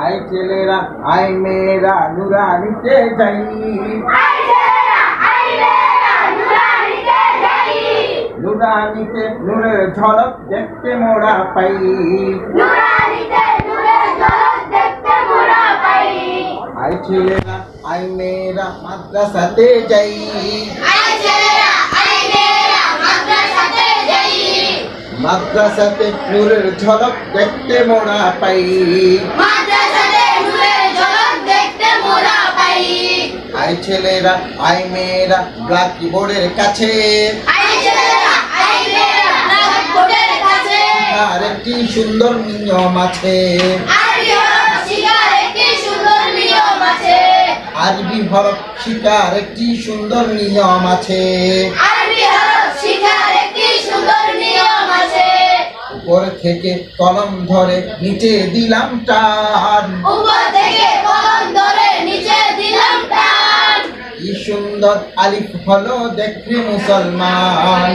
I ছেলেরা I মেয়েরা নুরানিতে যাই, নুরানিতে নূরের ঝলক দেখতে মোরা পাই, আই ছেলেরা আই মেয়েরা মাদ্রাসাতে যাই, মাদ্রাসাতে নূরের ঝলক দেখতে মোরা পাই, আই ছেলেরা আই মেয়েরা ব্ল্যাক বোর্ডের কাছে আর একটি সুন্দর নিয়ম আছে, আরবি হরফ শিখার একটি সুন্দর নিয়ম আছে, উপর থেকে কলম ধরে নিচে দিলাম টান, কি সুন্দর আলিফ হলো দেখে মুসলমান।